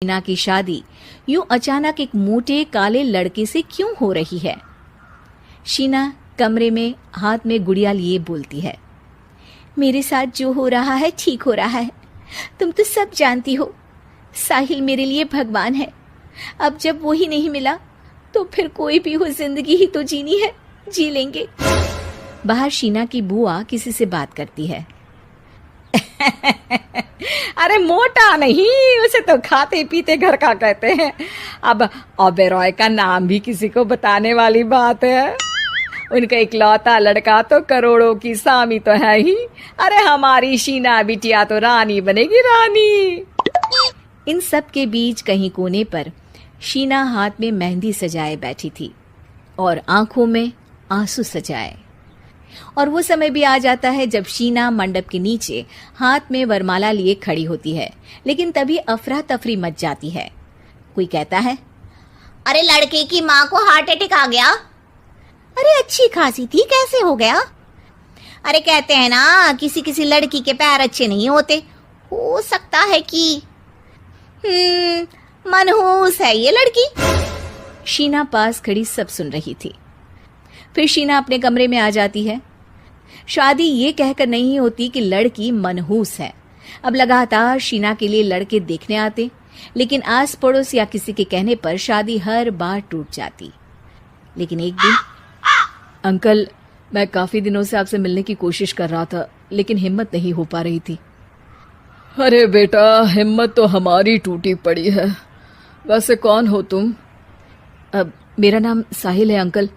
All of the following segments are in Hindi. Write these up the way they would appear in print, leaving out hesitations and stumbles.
शीना की शादी यूं अचानक एक मोटे काले लड़के से क्यों हो रही है? शीना कमरे में हाथ में गुड़िया लिए बोलती है, मेरे साथ जो हो रहा है ठीक हो रहा है। तुम तो सब जानती हो, साहिल मेरे लिए भगवान है। अब जब वो ही नहीं मिला तो फिर कोई भी हो, जिंदगी ही तो जीनी है, जी लेंगे। बाहर शीना की बुआ किसी से बात करती है। अरे मोटा नहीं, उसे तो खाते पीते घर का कहते हैं। अब ओबेरॉय का नाम भी किसी को बताने वाली बात है। उनका इकलौता लड़का तो करोड़ों की सामी तो है ही। अरे हमारी शीना बिटिया तो रानी बनेगी, रानी। इन सब के बीच कहीं कोने पर शीना हाथ में मेहंदी सजाए बैठी थी और आंखों में आंसू सजाए। और वो समय भी आ जाता है जब शीना मंडप के नीचे हाथ में वरमाला लिए खड़ी होती है, लेकिन तभी अफरा तफरी मच जाती है। कोई कहता है, अरे लड़के की माँ को हार्ट अटैक आ गया। अरे अच्छी खासी थी, कैसे हो गया? अरे कहते हैं ना, किसी किसी लड़की के पैर अच्छे नहीं होते, हो सकता है कि मनहूस है ये लड़की। शीना पास खड़ी सब सुन रही थी। फिर शीना अपने कमरे में आ जाती है। शादी ये कहकर नहीं होती कि लड़की मनहूस है। अब लगातार शीना के लिए लड़के देखने आते, लेकिन आस पड़ोस या किसी के कहने पर शादी हर बार टूट जाती। लेकिन एक दिन, अंकल, मैं काफी दिनों से आपसे मिलने की कोशिश कर रहा था, लेकिन हिम्मत नहीं हो पा रही थी। अरे बेटा, हिम्मत तो हमारी टूटी पड़ी है। वैसे कौन हो तुम? अब मेरा नाम साहिल है अंकल।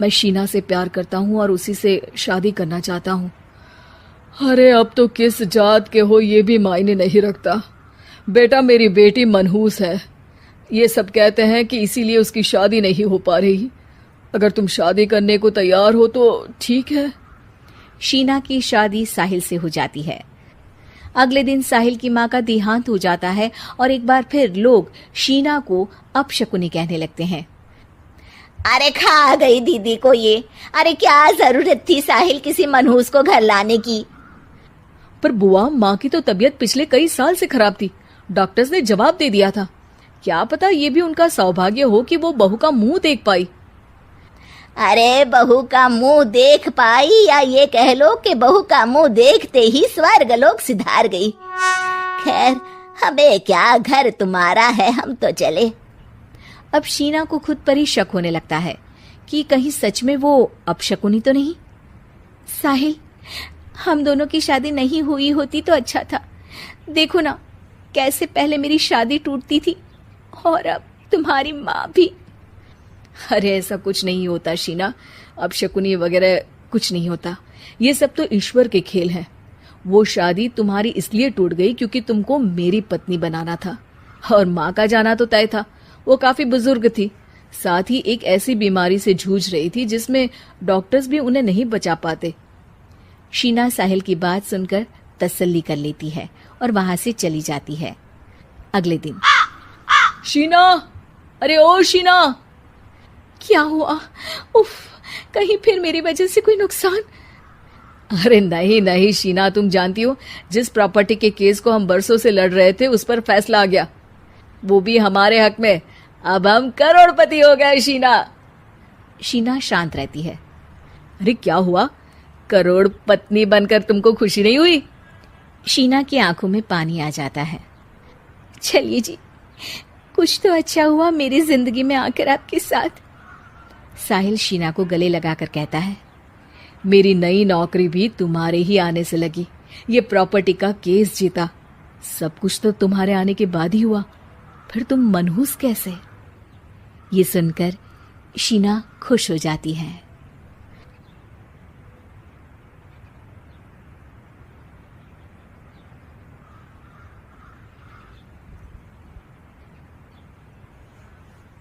मैं शीना से प्यार करता हूँ और उसी से शादी करना चाहता हूँ। अरे अब तो किस जात के हो ये भी मायने नहीं रखता। बेटा, मेरी बेटी मनहूस है। ये सब कहते हैं कि इसीलिए उसकी शादी नहीं हो पा रही। अगर तुम शादी करने को तैयार हो तो ठीक है। शीना की शादी साहिल से हो जाती है। अगले दिन साहिल की माँ का देहांत हो जाता है और एक बार फिर लोग शीना को अपशकुनी कहने लगते हैं। अरे खा गई दीदी को ये। अरे क्या जरूरत थी साहिल किसी मनहूस को घर लाने की? पर बुआ, माँ की तो तबीयत पिछले कई साल से खराब थी। डॉक्टर्स ने जवाब दे दिया था। क्या पता ये भी उनका सौभाग्य हो कि वो बहू का मुंह देख पाई। अरे बहू का मुंह देख पाई, या ये कह लो कि बहू का मुंह देखते ही स्वर्ग लोक सिधार गई। खैर, हमें क्या, घर तुम्हारा है, हम तो चले। अब शीना को खुद पर ही शक होने लगता है कि कहीं सच में वो अपशकुनी तो नहीं। साहिल, हम दोनों की शादी नहीं हुई होती तो अच्छा था। देखो ना, कैसे पहले मेरी शादी टूटती थी और अब तुम्हारी माँ भी। अरे ऐसा कुछ नहीं होता शीना, अपशकुनी वगैरह कुछ नहीं होता। ये सब तो ईश्वर के खेल हैं। वो शादी तुम्हारी इसलिए टूट गई क्योंकि तुमको मेरी पत्नी बनाना था, और माँ का जाना तो तय था। वो काफी बुजुर्ग थी, साथ ही एक ऐसी बीमारी से जूझ रही थी जिसमें डॉक्टर्स भी उन्हें नहीं बचा पाते। शीना साहिल की बात सुनकर तसल्ली कर लेती है और वहां से चली जाती है। अगले दिन, शीना, अरे ओ शीना। क्या हुआ? उफ, कहीं फिर मेरी वजह से कोई नुकसान? अरे नहीं नहीं शीना, तुम जानती हो, जिस प्रॉपर्टी के केस को हम बरसों से लड़ रहे थे उस पर फैसला आ गया, वो भी हमारे हक में। अब हम करोड़पति हो गए शीना। शीना शांत रहती है। अरे क्या हुआ? करोड़ पत्नी बनकर तुमको खुशी नहीं हुई? शीना की आंखों में पानी आ जाता है। चलिए जी, कुछ तो अच्छा हुआ मेरी जिंदगी में आकर आपके साथ। साहिल शीना को गले लगाकर कहता है, मेरी नई नौकरी भी तुम्हारे ही आने से लगी। ये प्रॉपर्टी का केस जीता, सब कुछ तो तुम्हारे आने के बाद ही हुआ। फिर तुम मनहूस कैसे? ये सुनकर शीना खुश हो जाती है।